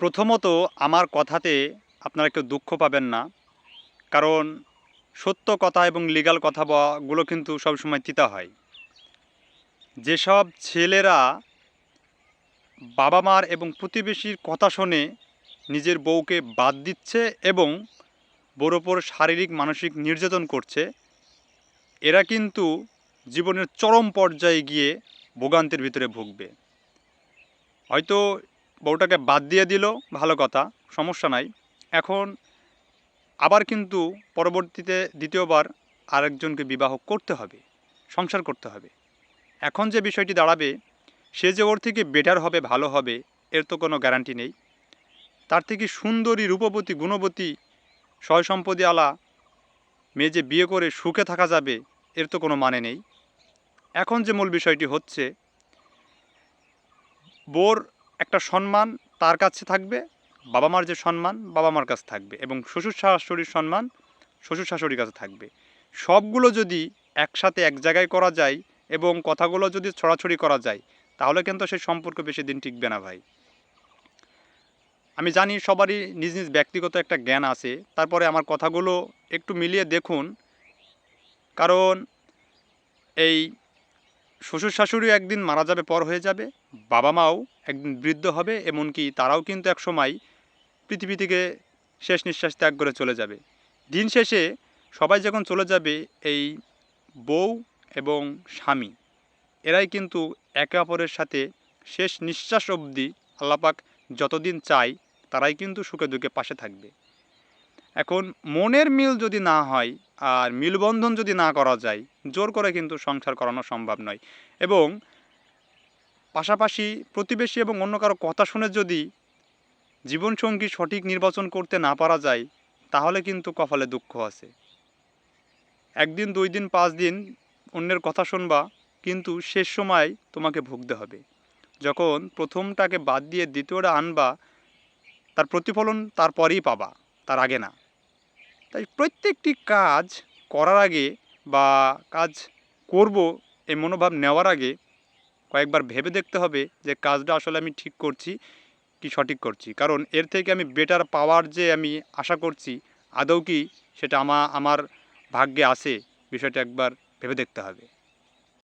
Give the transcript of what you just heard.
প্রথমত আমার কথাতে আপনারা কেউ দুঃখ পাবেন না। কারণ সত্য কথা এবং লিগ্যাল কথা গুলো কিন্তু সবসময় তিতা হয়। যেসব ছেলেরা বাবা-মার এবং প্রতিবেশীর কথা শুনে নিজের বউকে বাদ দিচ্ছে এবং বউর ওপর শারীরিক মানসিক নির্যাতন করছে, এরা কিন্তু জীবনের চরম পর্যায়ে গিয়ে ভোগান্তির ভিতরে ভুগবে। হয়তো বউটাকে বাদ দিয়ে দিল, ভালো কথা, সমস্যা নাই। এখন আবার কিন্তু পরবর্তীতে দ্বিতীয়বার আরেকজনকে বিবাহ করতে হবে, সংসার করতে হবে। এখন যে বিষয়টি দাঁড়াবে, সে যে ওর থেকে বেটার হবে, ভালো হবে, এর তো কোনো গ্যারান্টি নেই। তার থেকে সুন্দরী, রূপবতী, গুণবতী, সয় সম্পত্তি আলা মেয়ে যে বিয়ে করে সুখে থাকা যাবে, এর তো কোনো মানে নেই। এখন যে মূল বিষয়টি হচ্ছে, বউর একটা সম্মান তার কাছে থাকবে, বাবা মার যে সম্মান বাবা মার কাছে থাকবে, এবং শ্বশুর শাশুড়ির সম্মান শ্বশুর শাশুড়ির কাছে থাকবে। সবগুলো যদি একসাথে এক জায়গায় করা যায় এবং কথাগুলো যদি ছড়াছড়ি করা যায়, তাহলে কিন্তু সেই সম্পর্ক বেশি দিন টিকবে না ভাই। আমি জানি সবারই নিজ নিজ ব্যক্তিগত একটা জ্ঞান আছে, তারপরে আমার কথাগুলো একটু মিলিয়ে দেখুন। কারণ এই শ্বশুর শাশুড়ি একদিন মারা যাবে, পর হয়ে যাবে, বাবা মাও একদিন বৃদ্ধ হবে, এমনকি তারাও কিন্তু এক সময় পৃথিবী থেকে শেষ নিঃশ্বাস ত্যাগ করে চলে যাবে। দিন শেষে সবাই যখন চলে যাবে, এই বউ এবং স্বামী এরাই কিন্তু একে অপরের সাথে শেষ নিঃশ্বাস অবধি আল্লাহ পাক যতদিন চায় তারাই কিন্তু সুখে দুঃখে পাশে থাকবে। এখন মনের মিল যদি না হয় আর মিলবন্ধন যদি না করা যায়, জোর করে কিন্তু সংসার করানো সম্ভব নয়। এবং পাশাপাশি প্রতিবেশী এবং অন্য কারো কথা শুনে যদি জীবনসঙ্গী সঠিক নির্বাচন করতে না পারা যায়, তাহলে কিন্তু কপালে দুঃখ আছে। একদিন, 2 দিন, 5 দিন অন্যের কথা শুনবা, কিন্তু শেষ সময় তোমাকে ভুগতে হবে। যখন প্রথমটাকে বাদ দিয়ে দ্বিতীয়টা আনবা, তার প্রতিফলন তারপরেই পাবা, তার আগে না। তাই প্রত্যেকটি কাজ করার আগে বা কাজ করব এই মনোভাব নেওয়ার আগে কয়েকবার ভেবে দেখতে হবে যে কাজটা আসলে আমি ঠিক করছি কি সঠিক করছি। কারণ এর থেকে আমি বেটার পাওয়ার যে আমি আশা করছি, আদৌ কি সেটা আমার ভাগ্যে আছে, বিষয়টা একবার ভেবে দেখতে হবে।